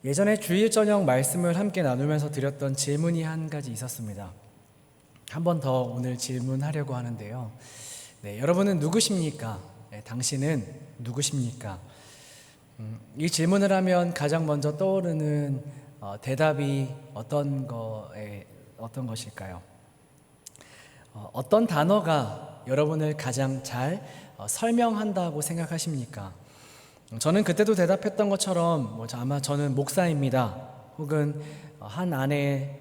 예전에 주일 저녁 말씀을 함께 나누면서 드렸던 질문이 한 가지 있었습니다. 한 번 더 오늘 질문하려고 하는데요. 여러분은 누구십니까? 당신은 누구십니까? 이 질문을 하면 가장 먼저 떠오르는 대답이 어떤 것일까요? 어떤 단어가 여러분을 가장 잘 설명한다고 생각하십니까? 저는 그때도 대답했던 것처럼 아마 저는 목사입니다. 혹은 한 아내의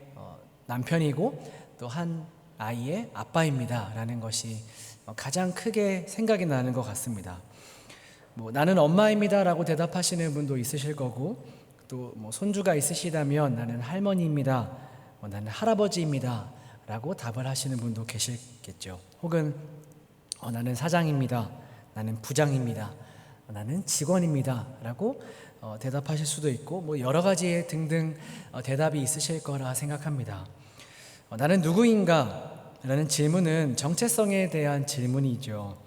남편이고 또 한 아이의 아빠입니다. 라는 것이 가장 크게 생각이 나는 것 같습니다. 나는 엄마입니다. 라고 대답하시는 분도 있으실 거고, 또 손주가 있으시다면 나는 할머니입니다. 나는 할아버지입니다. 라고 답을 하시는 분도 계시겠죠. 혹은 나는 사장입니다. 나는 부장입니다. 나는 직원입니다. 라고 대답하실 수도 있고, 여러 가지의 등등 대답이 있으실 거라 생각합니다. 나는 누구인가? 라는 질문은 정체성에 대한 질문이죠.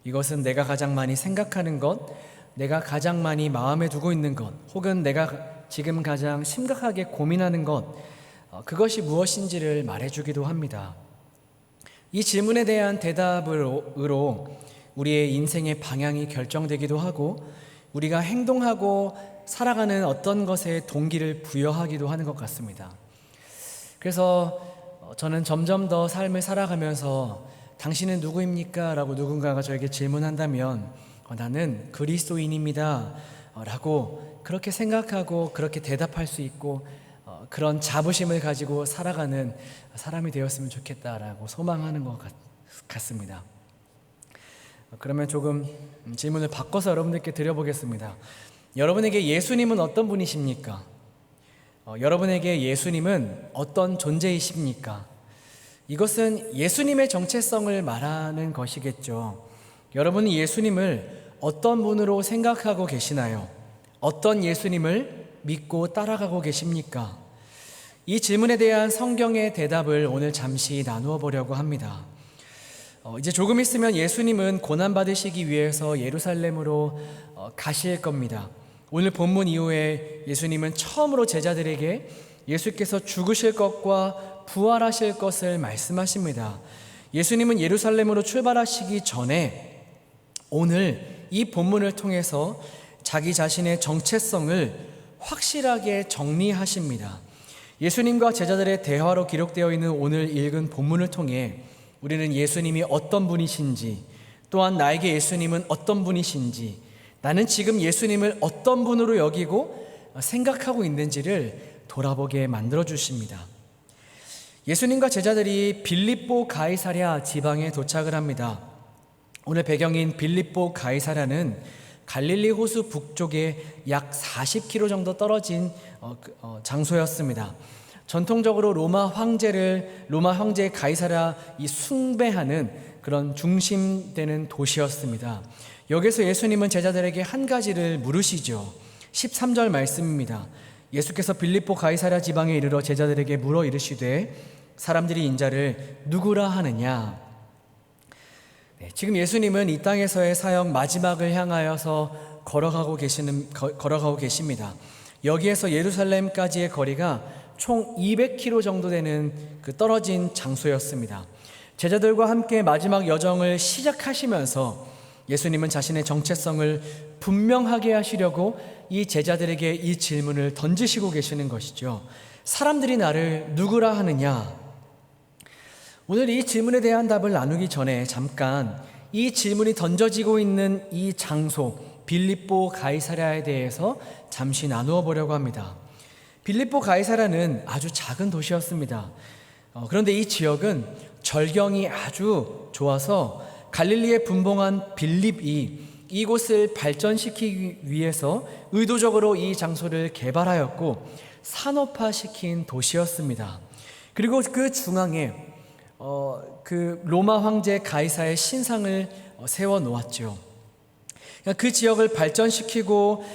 이것은 내가 가장 많이 생각하는 것, 내가 가장 많이 마음에 두고 있는 것, 혹은 내가 지금 가장 심각하게 고민하는 것, 그것이 무엇인지를 말해주기도 합니다. 이 질문에 대한 대답으로 우리의 인생의 방향이 결정되기도 하고, 우리가 행동하고 살아가는 어떤 것에 동기를 부여하기도 하는 것 같습니다. 그래서 저는 점점 더 삶을 살아가면서 당신은 누구입니까? 라고 누군가가 저에게 질문한다면 나는 그리스도인입니다. 라고 그렇게 생각하고 그렇게 대답할 수 있고 그런 자부심을 가지고 살아가는 사람이 되었으면 좋겠다라고 소망하는 것 같습니다. 그러면 조금 질문을 바꿔서 여러분들께 드려보겠습니다. 여러분에게 예수님은 어떤 분이십니까? 여러분에게 예수님은 어떤 존재이십니까? 이것은 예수님의 정체성을 말하는 것이겠죠. 여러분은 예수님을 어떤 분으로 생각하고 계시나요? 어떤 예수님을 믿고 따라가고 계십니까? 이 질문에 대한 성경의 대답을 오늘 잠시 나누어 보려고 합니다. 이제 조금 있으면 예수님은 고난받으시기 위해서 예루살렘으로 가실 겁니다. 오늘 본문 이후에 예수님은 처음으로 제자들에게 예수께서 죽으실 것과 부활하실 것을 말씀하십니다. 예수님은 예루살렘으로 출발하시기 전에 오늘 이 본문을 통해서 자기 자신의 정체성을 확실하게 정리하십니다. 예수님과 제자들의 대화로 기록되어 있는 오늘 읽은 본문을 통해 우리는 예수님이 어떤 분이신지, 또한 나에게 예수님은 어떤 분이신지, 나는 지금 예수님을 어떤 분으로 여기고 생각하고 있는지를 돌아보게 만들어 주십니다. 예수님과 제자들이 빌립보 가이사랴 지방에 도착을 합니다. 오늘 배경인 빌립보 가이사랴는 갈릴리 호수 북쪽에 약 40km 정도 떨어진 장소였습니다. 전통적으로 로마 황제 가이사랴 숭배하는 그런 중심되는 도시였습니다. 여기서 예수님은 제자들에게 한 가지를 물으시죠. 13절 말씀입니다. 예수께서 빌립보 가이사랴 지방에 이르러 제자들에게 물어 이르시되 사람들이 인자를 누구라 하느냐? 지금 예수님은 이 땅에서의 사역 마지막을 향하여서 걸어가고 계십니다. 여기에서 예루살렘까지의 거리가 총 200km 정도 되는 그 떨어진 장소였습니다. 제자들과 함께 마지막 여정을 시작하시면서 예수님은 자신의 정체성을 분명하게 하시려고 이 제자들에게 이 질문을 던지시고 계시는 것이죠. 사람들이 나를 누구라 하느냐? 오늘 이 질문에 대한 답을 나누기 전에 잠깐 이 질문이 던져지고 있는 이 장소 빌립보 가이사랴에 대해서 잠시 나누어 보려고 합니다. 빌립보 가이사랴는 아주 작은 도시였습니다. 그런데 이 지역은 절경이 아주 좋아서 갈릴리에 분봉한 빌립이 이곳을 발전시키기 위해서 의도적으로 이 장소를 개발하였고 산업화시킨 도시였습니다. 그리고 그 중앙에 그 로마 황제 가이사의 신상을 세워 놓았죠. 그 지역을 발전시키고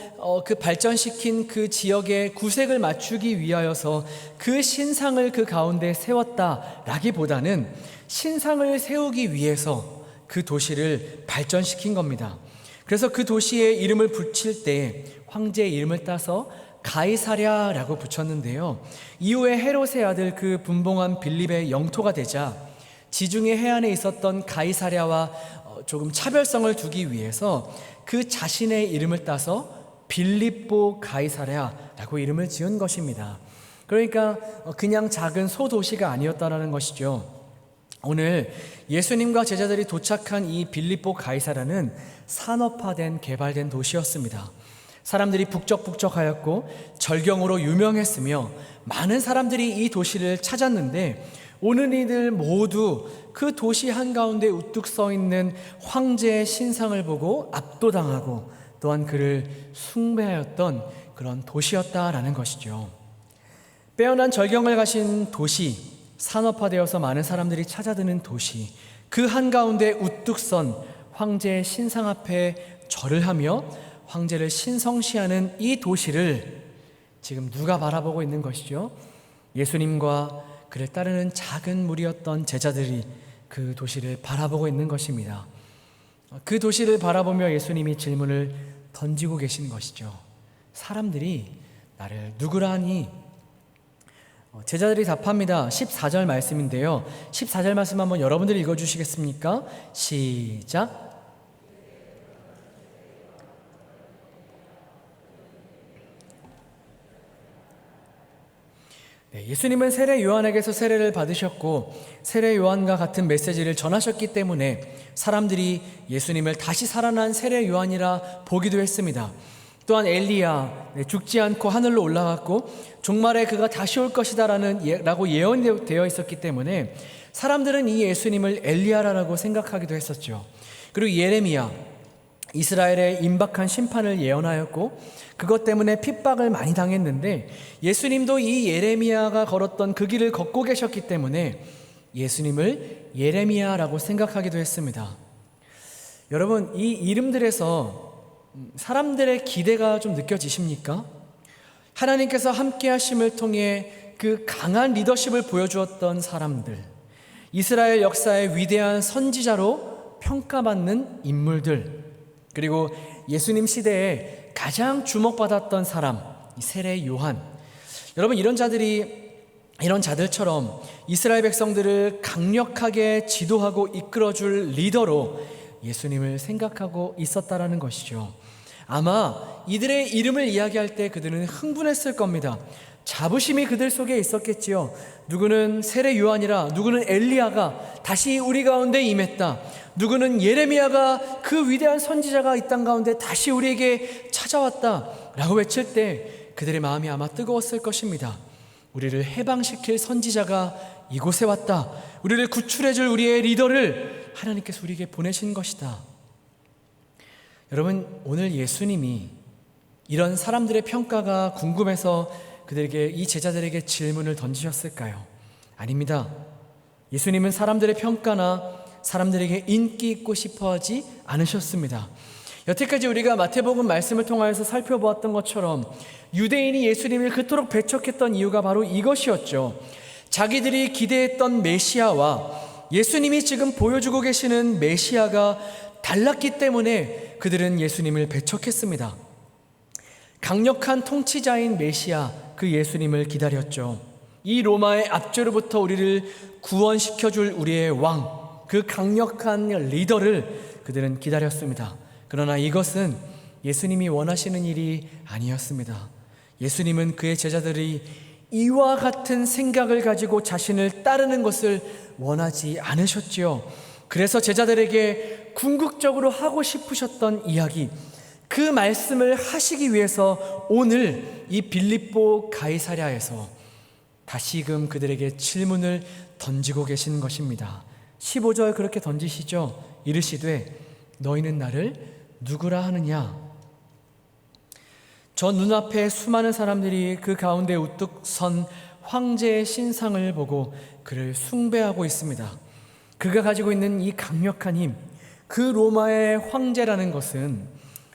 그 발전시킨 그 지역의 구색을 맞추기 위하여서 그 신상을 그 가운데 세웠다라기보다는 신상을 세우기 위해서 그 도시를 발전시킨 겁니다. 그래서 그 도시의 이름을 붙일 때 황제의 이름을 따서 가이사랴라고 붙였는데요. 이후에 헤롯의 아들 그 분봉한 빌립의 영토가 되자 지중해 해안에 있었던 가이사랴와 조금 차별성을 두기 위해서 그 자신의 이름을 따서 빌립보 가이사랴라고 이름을 지은 것입니다. 그러니까 그냥 작은 소도시가 아니었다라는 것이죠. 오늘 예수님과 제자들이 도착한 이 빌립보 가이사랴는 산업화된 개발된 도시였습니다. 사람들이 북적북적하였고 절경으로 유명했으며 많은 사람들이 이 도시를 찾았는데 오는 이들 모두 그 도시 한가운데 우뚝 서 있는 황제의 신상을 보고 압도당하고 또한 그를 숭배하였던 그런 도시였다라는 것이죠. 빼어난 절경을 가신 도시, 산업화되어서 많은 사람들이 찾아드는 도시, 그 한가운데 우뚝 선 황제의 신상 앞에 절을 하며 황제를 신성시하는 이 도시를 지금 누가 바라보고 있는 것이죠? 예수님과 그를 따르는 작은 무리였던 제자들이 그 도시를 바라보고 있는 것입니다. 그 도시를 바라보며 예수님이 질문을 던지고 계신 것이죠. 사람들이 나를 누구라 하니? 제자들이 답합니다. 14절 말씀인데요. 14절 말씀 한번 여러분들이 읽어주시겠습니까? 시작. 예수님은 세례 요한에게서 세례를 받으셨고 세례 요한과 같은 메시지를 전하셨기 때문에 사람들이 예수님을 다시 살아난 세례 요한이라 보기도 했습니다. 또한 엘리야 죽지 않고 하늘로 올라갔고 종말에 그가 다시 올 것이다 라고 예언되어 있었기 때문에 사람들은 이 예수님을 엘리야라고 생각하기도 했었죠. 그리고 예레미야 이스라엘의 임박한 심판을 예언하였고 그것 때문에 핍박을 많이 당했는데 예수님도 이 예레미야가 걸었던 그 길을 걷고 계셨기 때문에 예수님을 예레미야라고 생각하기도 했습니다. 여러분, 이 이름들에서 사람들의 기대가 좀 느껴지십니까? 하나님께서 함께 하심을 통해 그 강한 리더십을 보여주었던 사람들, 이스라엘 역사의 위대한 선지자로 평가받는 인물들, 그리고 예수님 시대에 가장 주목받았던 사람, 세례 요한. 여러분, 이런 자들처럼 이스라엘 백성들을 강력하게 지도하고 이끌어줄 리더로 예수님을 생각하고 있었다라는 것이죠. 아마 이들의 이름을 이야기할 때 그들은 흥분했을 겁니다. 자부심이 그들 속에 있었겠지요. 누구는 세례 요한이라, 누구는 엘리야가 다시 우리 가운데 임했다. 누구는 예레미야가 그 위대한 선지자가 이 땅 가운데 다시 우리에게 찾아왔다 라고 외칠 때 그들의 마음이 아마 뜨거웠을 것입니다. 우리를 해방시킬 선지자가 이곳에 왔다. 우리를 구출해줄 우리의 리더를 하나님께서 우리에게 보내신 것이다. 여러분, 오늘 예수님이 이런 사람들의 평가가 궁금해서 그들에게, 이 제자들에게 질문을 던지셨을까요? 아닙니다. 예수님은 사람들의 평가나 사람들에게 인기 있고 싶어 하지 않으셨습니다. 여태까지 우리가 마태복음 말씀을 통하여서 살펴보았던 것처럼 유대인이 예수님을 그토록 배척했던 이유가 바로 이것이었죠. 자기들이 기대했던 메시아와 예수님이 지금 보여주고 계시는 메시아가 달랐기 때문에 그들은 예수님을 배척했습니다. 강력한 통치자인 메시아, 그 예수님을 기다렸죠. 이 로마의 압제로부터 우리를 구원시켜줄 우리의 왕, 그 강력한 리더를 그들은 기다렸습니다. 그러나 이것은 예수님이 원하시는 일이 아니었습니다. 예수님은 그의 제자들이 이와 같은 생각을 가지고 자신을 따르는 것을 원하지 않으셨지요. 그래서 제자들에게 궁극적으로 하고 싶으셨던 이야기, 그 말씀을 하시기 위해서 오늘 이 빌립보 가이사랴에서 다시금 그들에게 질문을 던지고 계신 것입니다. 15절 그렇게 던지시죠. 이르시되 너희는 나를 누구라 하느냐? 저 눈앞에 수많은 사람들이 그 가운데 우뚝 선 황제의 신상을 보고 그를 숭배하고 있습니다. 그가 가지고 있는 이 강력한 힘, 그 로마의 황제라는 것은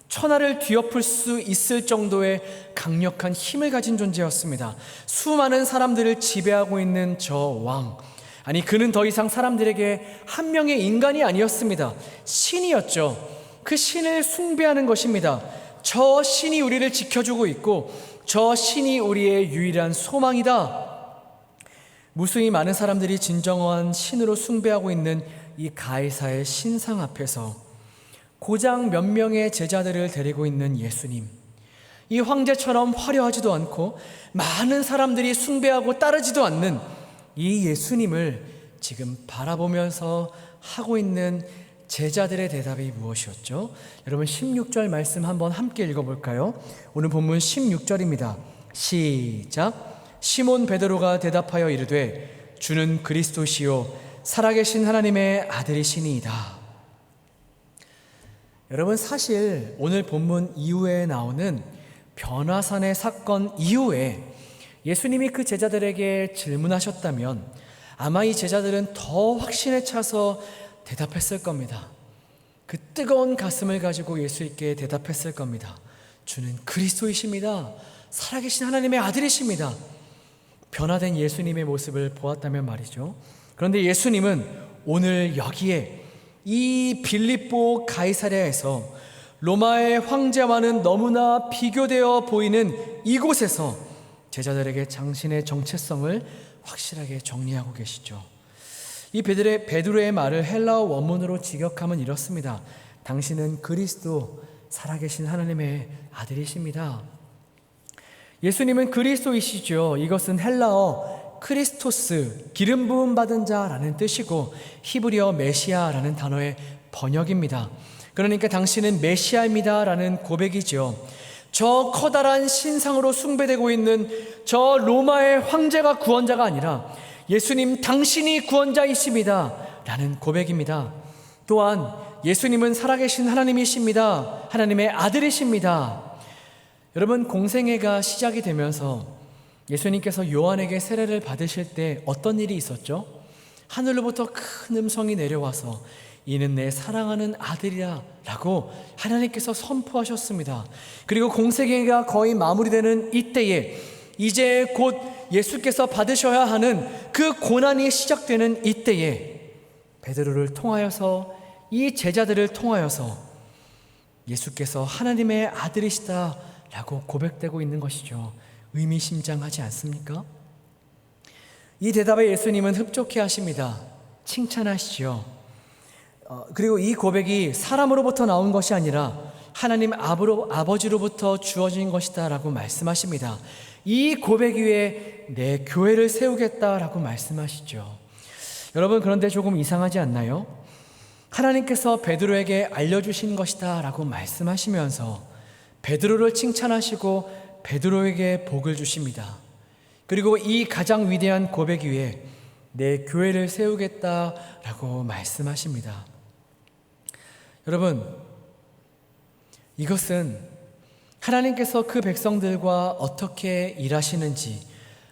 천하를 뒤엎을 수 있을 정도의 강력한 힘을 가진 존재였습니다. 수많은 사람들을 지배하고 있는 저 왕, 아니 그는 더 이상 사람들에게 한 명의 인간이 아니었습니다. 신이었죠. 그 신을 숭배하는 것입니다. 저 신이 우리를 지켜주고 있고 저 신이 우리의 유일한 소망이다. 무수히 많은 사람들이 진정한 신으로 숭배하고 있는 이 가이사의 신상 앞에서 고작 몇 명의 제자들을 데리고 있는 예수님, 이 황제처럼 화려하지도 않고 많은 사람들이 숭배하고 따르지도 않는 이 예수님을 지금 바라보면서 하고 있는 제자들의 대답이 무엇이었죠? 여러분 16절 말씀 한번 함께 읽어볼까요? 오늘 본문 16절입니다. 시작. 시몬 베드로가 대답하여 이르되 주는 그리스도시요 살아계신 하나님의 아들이시니이다. 여러분 사실 오늘 본문 이후에 나오는 변화산의 사건 이후에 예수님이 그 제자들에게 질문하셨다면 아마 이 제자들은 더 확신에 차서 대답했을 겁니다. 그 뜨거운 가슴을 가지고 예수님께 대답했을 겁니다. 주는 그리스도이십니다. 살아계신 하나님의 아들이십니다. 변화된 예수님의 모습을 보았다면 말이죠. 그런데 예수님은 오늘 여기에 이 빌립보 가이사랴에서 로마의 황제와는 너무나 비교되어 보이는 이곳에서 제자들에게 당신의 정체성을 확실하게 정리하고 계시죠. 이 베드로의 말을 헬라어 원문으로 직역하면 이렇습니다. 당신은 그리스도 살아계신 하나님의 아들이십니다. 예수님은 그리스도이시죠. 이것은 헬라어 크리스토스, 기름 부음 받은 자라는 뜻이고 히브리어 메시아라는 단어의 번역입니다. 그러니까 당신은 메시아입니다라는 고백이죠. 저 커다란 신상으로 숭배되고 있는 저 로마의 황제가 구원자가 아니라 예수님 당신이 구원자이십니다 라는 고백입니다. 또한 예수님은 살아계신 하나님이십니다. 하나님의 아들이십니다. 여러분 공생애가 시작이 되면서 예수님께서 요한에게 세례를 받으실 때 어떤 일이 있었죠? 하늘로부터 큰 음성이 내려와서 이는 내 사랑하는 아들이라 라고 하나님께서 선포하셨습니다. 그리고 공생애가 거의 마무리되는 이때에 이제 곧 예수께서 받으셔야 하는 그 고난이 시작되는 이때에 베드로를 통하여서 이 제자들을 통하여서 예수께서 하나님의 아들이시다 라고 고백되고 있는 것이죠. 의미심장하지 않습니까? 이 대답에 예수님은 흡족해 하십니다. 칭찬하시죠. 그리고 이 고백이 사람으로부터 나온 것이 아니라 하나님 아버지로부터 주어진 것이다 라고 말씀하십니다. 이 고백 위에 내 교회를 세우겠다 라고 말씀하시죠. 여러분 그런데 조금 이상하지 않나요? 하나님께서 베드로에게 알려주신 것이다 라고 말씀하시면서 베드로를 칭찬하시고 베드로에게 복을 주십니다. 그리고 이 가장 위대한 고백 위에 내 교회를 세우겠다 라고 말씀하십니다. 여러분 이것은 하나님께서 그 백성들과 어떻게 일하시는지,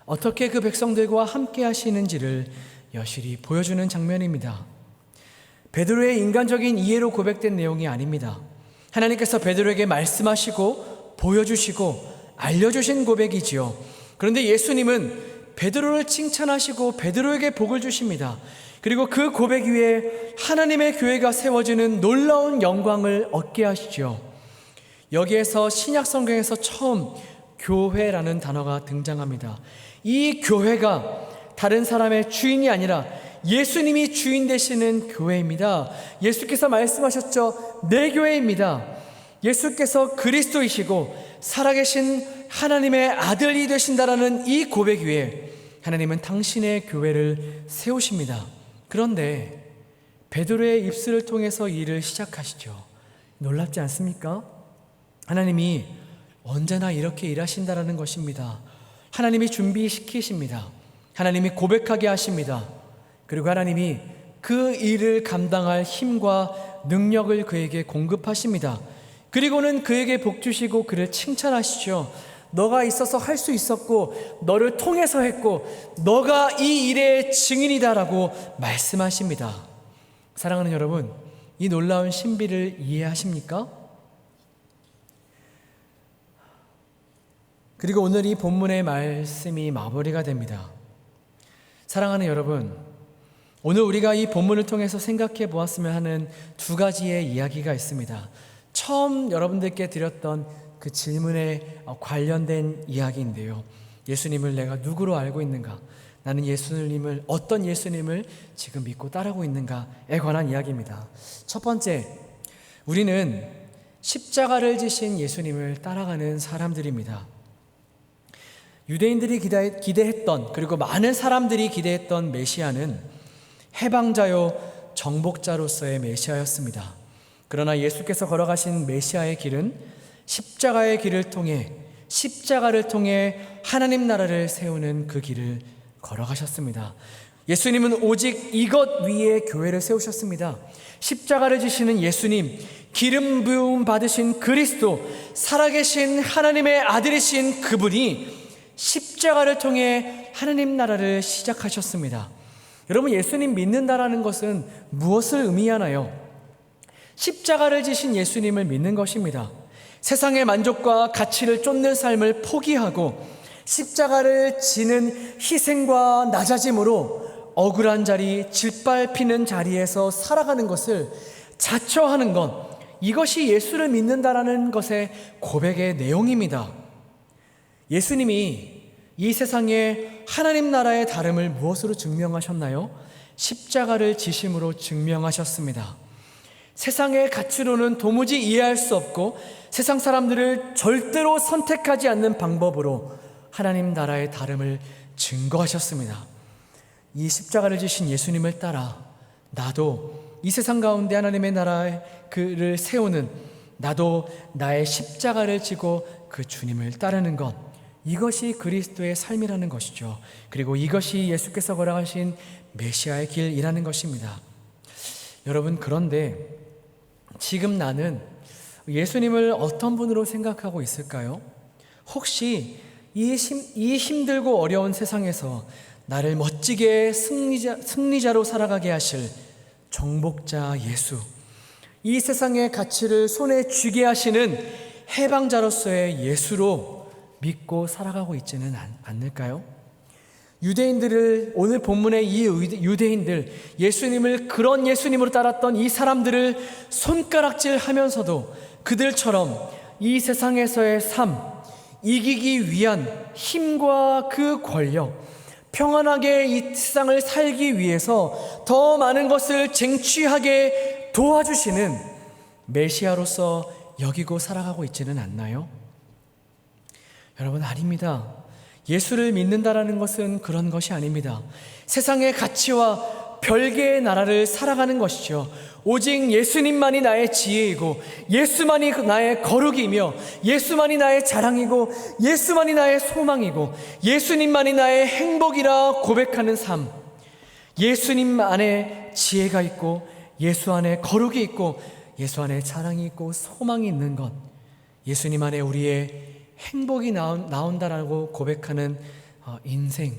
어떻게 그 백성들과 함께 하시는지를 여실히 보여주는 장면입니다. 베드로의 인간적인 이해로 고백된 내용이 아닙니다. 하나님께서 베드로에게 말씀하시고 보여주시고 알려주신 고백이지요. 그런데 예수님은 베드로를 칭찬하시고 베드로에게 복을 주십니다. 그리고 그 고백 위에 하나님의 교회가 세워지는 놀라운 영광을 얻게 하시죠. 여기에서 신약 성경에서 처음 교회라는 단어가 등장합니다. 이 교회가 다른 사람의 주인이 아니라 예수님이 주인 되시는 교회입니다. 예수께서 말씀하셨죠. 내 교회입니다. 예수께서 그리스도이시고 살아계신 하나님의 아들이 되신다라는 이 고백 위에 하나님은 당신의 교회를 세우십니다. 그런데 베드로의 입술을 통해서 일을 시작하시죠. 놀랍지 않습니까? 하나님이 언제나 이렇게 일하신다라는 것입니다. 하나님이 준비시키십니다. 하나님이 고백하게 하십니다. 그리고 하나님이 그 일을 감당할 힘과 능력을 그에게 공급하십니다. 그리고는 그에게 복 주시고 그를 칭찬하시죠. 너가 있어서 할 수 있었고 너를 통해서 했고 너가 이 일의 증인이다라고 말씀하십니다. 사랑하는 여러분, 이 놀라운 신비를 이해하십니까? 그리고 오늘 이 본문의 말씀이 마무리가 됩니다. 사랑하는 여러분, 오늘 우리가 이 본문을 통해서 생각해 보았으면 하는 두 가지의 이야기가 있습니다. 처음 여러분들께 드렸던 그 질문에 관련된 이야기인데요. 예수님을 내가 누구로 알고 있는가? 나는 예수님을 어떤 예수님을 지금 믿고 따르고 있는가에 관한 이야기입니다. 첫 번째, 우리는 십자가를 지신 예수님을 따라가는 사람들입니다. 유대인들이 기대했던, 그리고 많은 사람들이 기대했던 메시아는 해방자요 정복자로서의 메시아였습니다. 그러나 예수께서 걸어가신 메시아의 길은 십자가의 길을 통해, 십자가를 통해 하나님 나라를 세우는 그 길을 걸어가셨습니다. 예수님은 오직 이것 위에 교회를 세우셨습니다. 십자가를 지시는 예수님, 기름 부음 받으신 그리스도, 살아계신 하나님의 아들이신 그분이 십자가를 통해 하나님 나라를 시작하셨습니다. 여러분, 예수님 믿는다라는 것은 무엇을 의미하나요? 십자가를 지신 예수님을 믿는 것입니다. 세상의 만족과 가치를 쫓는 삶을 포기하고 십자가를 지는 희생과 낮아짐으로 억울한 자리, 짓밟히는 자리에서 살아가는 것을 자처하는 것, 이것이 예수를 믿는다라는 것의 고백의 내용입니다. 예수님이 이 세상에 하나님 나라의 다름을 무엇으로 증명하셨나요? 십자가를 지심으로 증명하셨습니다. 세상의 가치로는 도무지 이해할 수 없고 세상 사람들을 절대로 선택하지 않는 방법으로 하나님 나라의 다름을 증거하셨습니다. 이 십자가를 지신 예수님을 따라 나도 이 세상 가운데 하나님의 나라의 그를 세우는, 나도 나의 십자가를 지고 그 주님을 따르는 것, 이것이 그리스도의 삶이라는 것이죠. 그리고 이것이 예수께서 걸어가신 메시아의 길이라는 것입니다. 여러분, 그런데 지금 나는 예수님을 어떤 분으로 생각하고 있을까요? 혹시 이 힘들고 어려운 세상에서 나를 멋지게 승리자로 살아가게 하실 정복자 예수, 이 세상의 가치를 손에 쥐게 하시는 해방자로서의 예수로 믿고 살아가고 있지는 않을까요? 유대인들을, 오늘 본문의 이 유대인들, 예수님을 그런 예수님으로 따랐던 이 사람들을 손가락질 하면서도 그들처럼 이 세상에서의 삶, 이기기 위한 힘과 그 권력, 평안하게 이 세상을 살기 위해서 더 많은 것을 쟁취하게 도와주시는 메시아로서 여기고 살아가고 있지는 않나요? 여러분, 아닙니다. 예수를 믿는다라는 것은 그런 것이 아닙니다. 세상의 가치와 별개의 나라를 살아가는 것이죠. 오직 예수님만이 나의 지혜이고, 예수만이 나의 거룩이며, 예수만이 나의 자랑이고, 예수만이 나의 소망이고, 예수님만이 나의 행복이라 고백하는 삶. 예수님 안에 지혜가 있고, 예수 안에 거룩이 있고, 예수 안에 자랑이 있고, 소망이 있는 것, 예수님 안에 우리의 행복이 나온다라고 고백하는 인생,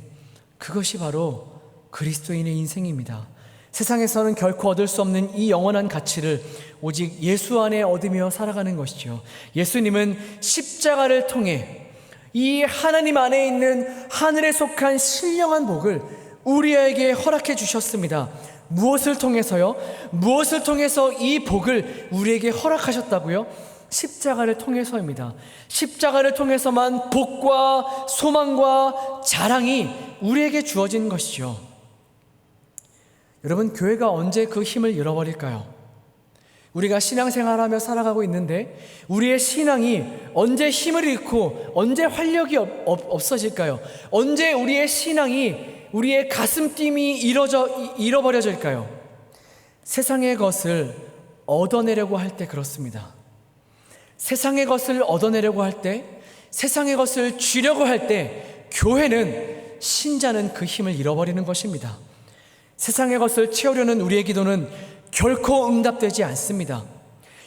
그것이 바로 그리스도인의 인생입니다. 세상에서는 결코 얻을 수 없는 이 영원한 가치를 오직 예수 안에 얻으며 살아가는 것이죠. 예수님은 십자가를 통해 이 하나님 안에 있는 하늘에 속한 신령한 복을 우리에게 허락해 주셨습니다. 무엇을 통해서요? 무엇을 통해서 이 복을 우리에게 허락하셨다고요? 십자가를 통해서입니다. 십자가를 통해서만 복과 소망과 자랑이 우리에게 주어진 것이죠. 여러분, 교회가 언제 그 힘을 잃어버릴까요? 우리가 신앙생활하며 살아가고 있는데 우리의 신앙이 언제 힘을 잃고 언제 활력이 없어질까요? 언제 우리의 신앙이, 우리의 가슴팀이 잃어버려질까요? 세상의 것을 얻어내려고 할 때 그렇습니다. 세상의 것을 얻어내려고 할 때, 세상의 것을 쥐려고 할 때 교회는, 신자는 그 힘을 잃어버리는 것입니다. 세상의 것을 채우려는 우리의 기도는 결코 응답되지 않습니다.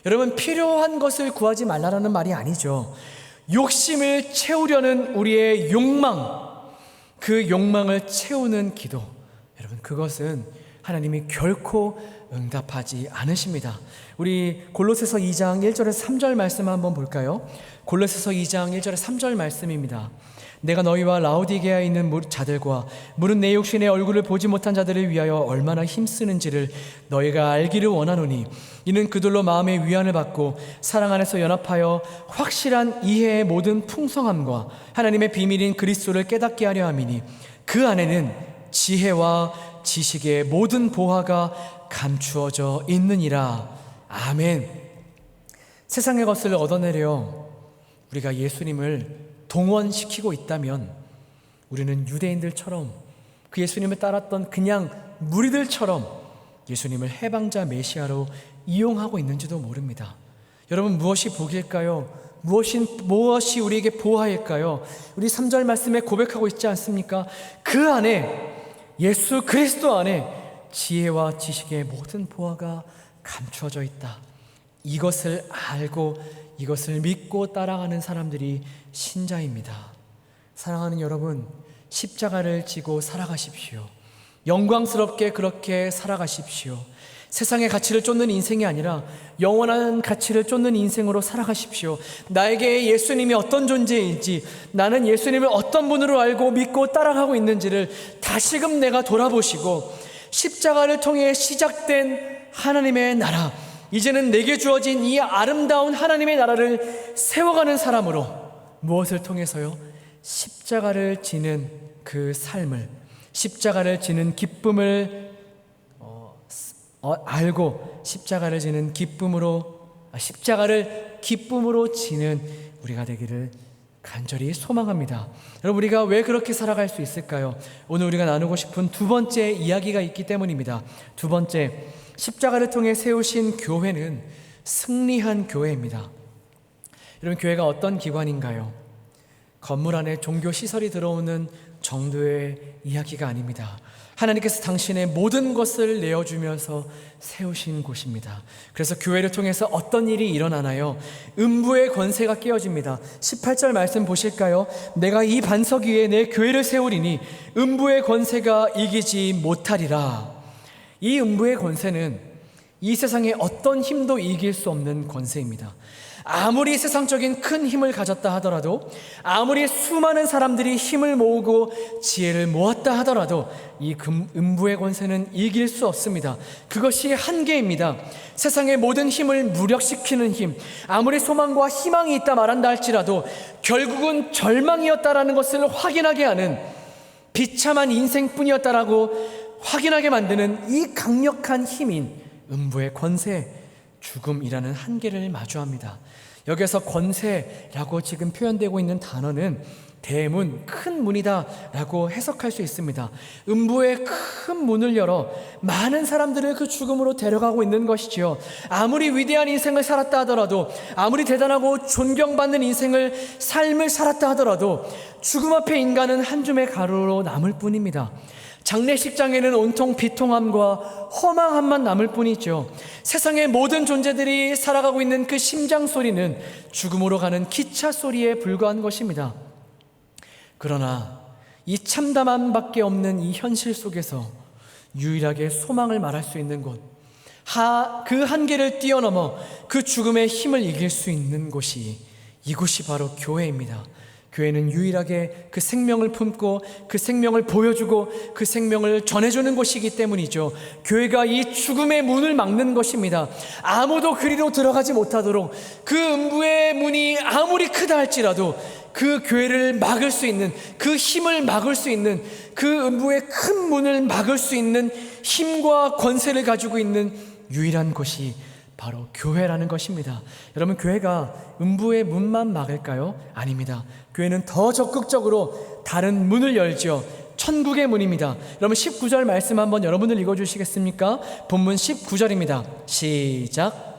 여러분, 필요한 것을 구하지 말라라는 말이 아니죠. 욕심을 채우려는 우리의 욕망, 그 욕망을 채우는 기도, 여러분, 그것은 하나님이 결코 응답하지 않으십니다. 우리 골로새서 2장 1절에서 3절 말씀 한번 볼까요? 골로새서 2장 1절에 3절 말씀입니다. 내가 너희와 라오디게아에 있는 자들과 무릇 내 육신의 얼굴을 보지 못한 자들을 위하여 얼마나 힘쓰는지를 너희가 알기를 원하노니 이는 그들로 마음의 위안을 받고 사랑 안에서 연합하여 확실한 이해의 모든 풍성함과 하나님의 비밀인 그리스도를 깨닫게 하려 함이니 그 안에는 지혜와 지식의 모든 보화가 감추어져 있느니라. 아멘. 세상의 것을 얻어내려 우리가 예수님을 동원시키고 있다면 우리는 유대인들처럼 그 예수님을 따랐던 그냥 무리들처럼 예수님을 해방자 메시아로 이용하고 있는지도 모릅니다. 여러분, 무엇이 복일까요? 무엇이 우리에게 보화일까요? 우리 3절 말씀에 고백하고 있지 않습니까? 그 안에, 예수 그리스도 안에 지혜와 지식의 모든 보화가 감추어져 있다. 이것을 알고 이것을 믿고 따라가는 사람들이 신자입니다. 사랑하는 여러분, 십자가를 지고 살아가십시오. 영광스럽게 그렇게 살아가십시오. 세상의 가치를 쫓는 인생이 아니라 영원한 가치를 쫓는 인생으로 살아가십시오. 나에게 예수님이 어떤 존재인지, 나는 예수님을 어떤 분으로 알고 믿고 따라가고 있는지를 다시금 내가 돌아보시고 십자가를 통해 시작된 하나님의 나라, 이제는 내게 주어진 이 아름다운 하나님의 나라를 세워가는 사람으로, 무엇을 통해서요? 십자가를 지는 그 삶을, 십자가를 지는 기쁨을 알고 십자가를 지는 십자가를 기쁨으로 지는 우리가 되기를 간절히 소망합니다. 여러분, 우리가 왜 그렇게 살아갈 수 있을까요? 오늘 우리가 나누고 싶은 두 번째 이야기가 있기 때문입니다. 두 번째, 십자가를 통해 세우신 교회는 승리한 교회입니다. 여러분, 교회가 어떤 기관인가요? 건물 안에 종교 시설이 들어오는 정도의 이야기가 아닙니다. 하나님께서 당신의 모든 것을 내어주면서 세우신 곳입니다. 그래서 교회를 통해서 어떤 일이 일어나나요? 음부의 권세가 깨어집니다. 18절 말씀 보실까요? 내가 이 반석 위에 내 교회를 세우리니 음부의 권세가 이기지 못하리라. 이 음부의 권세는 이 세상의 어떤 힘도 이길 수 없는 권세입니다. 아무리 세상적인 큰 힘을 가졌다 하더라도, 아무리 수많은 사람들이 힘을 모으고 지혜를 모았다 하더라도 이 음부의 권세는 이길 수 없습니다. 그것이 한계입니다. 세상의 모든 힘을 무력시키는 힘, 아무리 소망과 희망이 있다 말한다 할지라도 결국은 절망이었다라는 것을 확인하게 하는, 비참한 인생뿐이었다라고 확인하게 만드는 이 강력한 힘인 음부의 권세, 죽음이라는 한계를 마주합니다. 여기서 권세라고 지금 표현되고 있는 단어는 대문, 큰 문이다 라고 해석할 수 있습니다. 음부의 큰 문을 열어 많은 사람들을 그 죽음으로 데려가고 있는 것이지요. 아무리 위대한 인생을 살았다 하더라도, 아무리 대단하고 존경받는 삶을 살았다 하더라도 죽음 앞에 인간은 한 줌의 가루로 남을 뿐입니다. 장례식장에는 온통 비통함과 허망함만 남을 뿐이죠. 세상의 모든 존재들이 살아가고 있는 그 심장 소리는 죽음으로 가는 기차 소리에 불과한 것입니다. 그러나 이 참담함밖에 없는 이 현실 속에서 유일하게 소망을 말할 수 있는 곳, 그 한계를 뛰어넘어 그 죽음의 힘을 이길 수 있는 곳이, 이곳이 바로 교회입니다. 교회는 유일하게 그 생명을 품고 그 생명을 보여주고 그 생명을 전해주는 곳이기 때문이죠. 교회가 이 죽음의 문을 막는 것입니다. 아무도 그리로 들어가지 못하도록, 그 음부의 문이 아무리 크다 할지라도 그 교회를 막을 수 있는, 그 힘을 막을 수 있는, 그 음부의 큰 문을 막을 수 있는 힘과 권세를 가지고 있는 유일한 곳이 바로 교회라는 것입니다. 여러분, 교회가 음부의 문만 막을까요? 아닙니다. 교회는 더 적극적으로 다른 문을 열죠. 천국의 문입니다. 여러분, 19절 말씀 한번 여러분들 읽어주시겠습니까? 본문 19절입니다. 시작.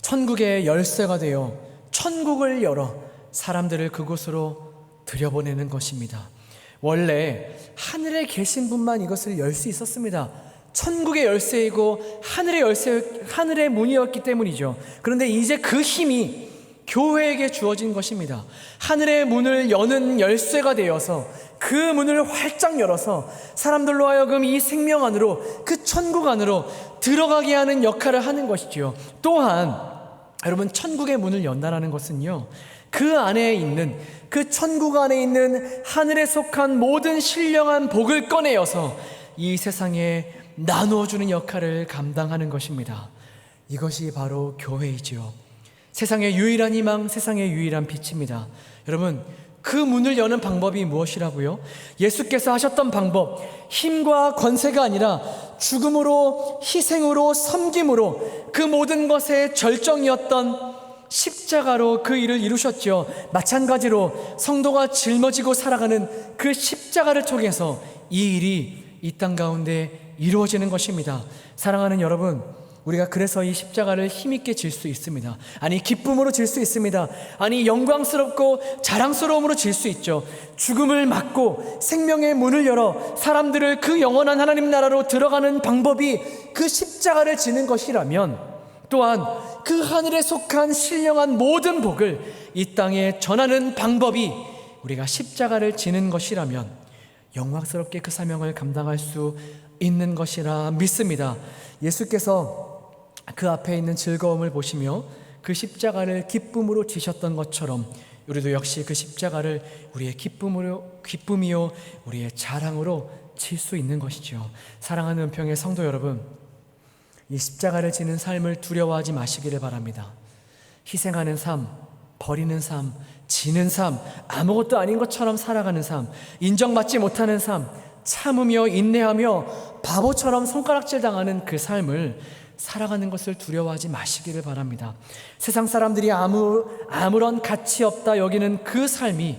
천국의 열쇠가 되어 천국을 열어 사람들을 그곳으로 들여보내는 것입니다. 원래 하늘에 계신 분만 이것을 열 수 있었습니다. 천국의 열쇠이고 하늘의 문이었기 때문이죠. 그런데 이제 그 힘이 교회에게 주어진 것입니다. 하늘의 문을 여는 열쇠가 되어서 그 문을 활짝 열어서 사람들로 하여금 이 생명 안으로, 그 천국 안으로 들어가게 하는 역할을 하는 것이지요. 또한 여러분, 천국의 문을 연다라는 것은요, 그 안에 있는, 그 천국 안에 있는 하늘에 속한 모든 신령한 복을 꺼내어서 이 세상에 나누어주는 역할을 감당하는 것입니다. 이것이 바로 교회이지요. 세상의 유일한 희망, 세상의 유일한 빛입니다. 여러분, 그 문을 여는 방법이 무엇이라고요? 예수께서 하셨던 방법, 힘과 권세가 아니라 죽음으로, 희생으로, 섬김으로, 그 모든 것의 절정이었던 십자가로 그 일을 이루셨죠. 마찬가지로 성도가 짊어지고 살아가는 그 십자가를 통해서 이 일이 이 땅 가운데 이루어지는 것입니다. 사랑하는 여러분, 우리가 그래서 이 십자가를 힘있게 질 수 있습니다. 아니, 기쁨으로 질 수 있습니다. 아니, 영광스럽고 자랑스러움으로 질 수 있죠. 죽음을 막고 생명의 문을 열어 사람들을 그 영원한 하나님 나라로 들어가는 방법이 그 십자가를 지는 것이라면, 또한 그 하늘에 속한 신령한 모든 복을 이 땅에 전하는 방법이 우리가 십자가를 지는 것이라면 영광스럽게 그 사명을 감당할 수 있는 것이라 믿습니다. 예수께서 그 앞에 있는 즐거움을 보시며 그 십자가를 기쁨으로 지셨던 것처럼 우리도 역시 그 십자가를 우리의 기쁨이요 우리의 자랑으로 칠 수 있는 것이죠. 사랑하는 은평의 성도 여러분, 이 십자가를 지는 삶을 두려워하지 마시기를 바랍니다. 희생하는 삶, 버리는 삶, 지는 삶, 아무것도 아닌 것처럼 살아가는 삶, 인정받지 못하는 삶, 참으며 인내하며 바보처럼 손가락질 당하는 그 삶을 살아가는 것을 두려워하지 마시기를 바랍니다. 세상 사람들이 아무런 가치 없다 여기는 그 삶이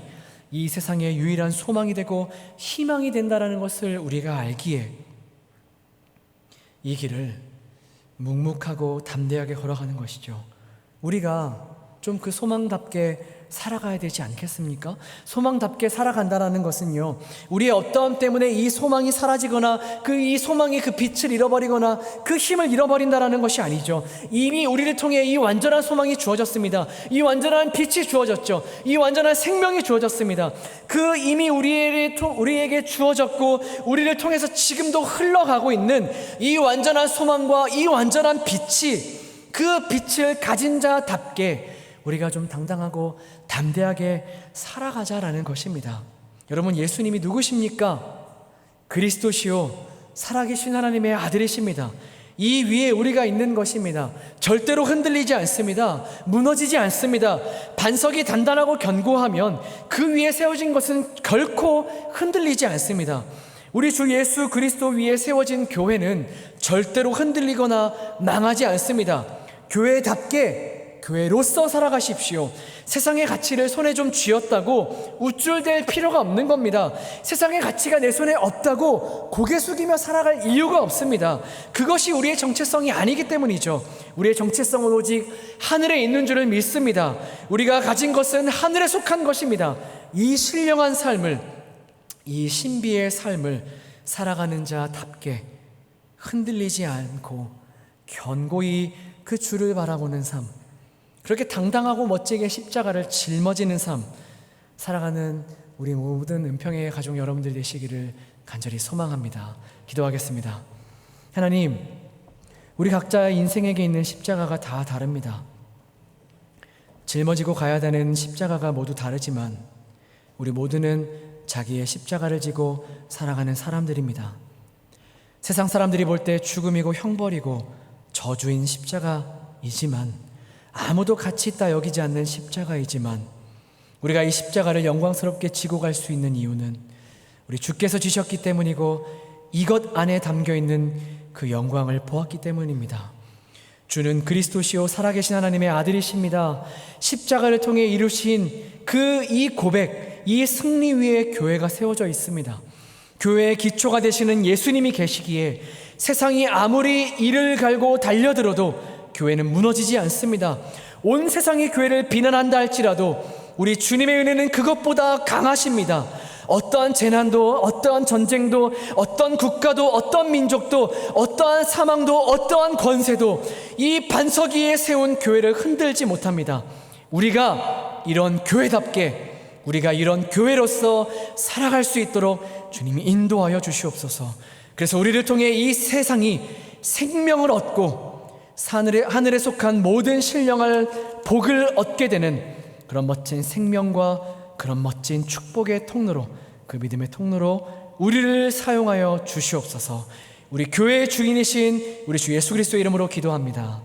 이 세상의 유일한 소망이 되고 희망이 된다는 것을 우리가 알기에 이 길을 묵묵하고 담대하게 걸어가는 것이죠. 우리가 좀 그 소망답게 살아가야 되지 않겠습니까? 소망답게 살아간다는 것은요, 우리의 어떠함 때문에 이 소망이 사라지거나 이 소망이 그 빛을 잃어버리거나 그 힘을 잃어버린다는 것이 아니죠. 이미 우리를 통해 이 완전한 소망이 주어졌습니다. 이 완전한 빛이 주어졌죠. 이 완전한 생명이 주어졌습니다. 그 이미 우리에게 주어졌고 우리를 통해서 지금도 흘러가고 있는 이 완전한 소망과 이 완전한 빛이, 그 빛을 가진 자답게 우리가 좀 당당하고 담대하게 살아가자라는 것입니다. 여러분, 예수님이 누구십니까? 그리스도시요 살아계신 하나님의 아들이십니다. 이 위에 우리가 있는 것입니다. 절대로 흔들리지 않습니다. 무너지지 않습니다. 반석이 단단하고 견고하면 그 위에 세워진 것은 결코 흔들리지 않습니다. 우리 주 예수 그리스도 위에 세워진 교회는 절대로 흔들리거나 망하지 않습니다. 교회답게 교회로서 살아가십시오. 세상의 가치를 손에 좀 쥐었다고 우쭐댈 필요가 없는 겁니다. 세상의 가치가 내 손에 없다고 고개 숙이며 살아갈 이유가 없습니다. 그것이 우리의 정체성이 아니기 때문이죠. 우리의 정체성은 오직 하늘에 있는 줄을 믿습니다. 우리가 가진 것은 하늘에 속한 것입니다. 이 신령한 삶을, 이 신비의 삶을 살아가는 자답게 흔들리지 않고 견고히 그 주를 바라보는 삶, 그렇게 당당하고 멋지게 십자가를 짊어지는 삶 살아가는 우리 모든 은평의 가족 여러분들 되시기를 간절히 소망합니다. 기도하겠습니다. 하나님, 우리 각자의 인생에게 있는 십자가가 다 다릅니다. 짊어지고 가야 되는 십자가가 모두 다르지만 우리 모두는 자기의 십자가를 지고 살아가는 사람들입니다. 세상 사람들이 볼 때 죽음이고 형벌이고 저주인 십자가이지만, 아무도 가치 있다 여기지 않는 십자가이지만, 우리가 이 십자가를 영광스럽게 지고 갈 수 있는 이유는 우리 주께서 지셨기 때문이고 이것 안에 담겨있는 그 영광을 보았기 때문입니다. 주는 그리스도시요 살아계신 하나님의 아들이십니다. 십자가를 통해 이루신 그 이 고백, 이 승리 위에 교회가 세워져 있습니다. 교회의 기초가 되시는 예수님이 계시기에 세상이 아무리 이를 갈고 달려들어도 교회는 무너지지 않습니다. 온 세상이 교회를 비난한다 할지라도 우리 주님의 은혜는 그것보다 강하십니다. 어떠한 재난도, 어떠한 전쟁도, 어떠한 국가도, 어떠한 민족도, 어떠한 사망도, 어떠한 권세도 이 반석 위에 세운 교회를 흔들지 못합니다. 우리가 이런 교회답게 우리가 이런 교회로서 살아갈 수 있도록 주님이 인도하여 주시옵소서. 그래서 우리를 통해 이 세상이 생명을 얻고 하늘에 속한 모든 신령할 복을 얻게 되는 그런 멋진 생명과 그런 멋진 축복의 통로로, 그 믿음의 통로로 우리를 사용하여 주시옵소서. 우리 교회의 주인이신 우리 주 예수 그리스도의 이름으로 기도합니다.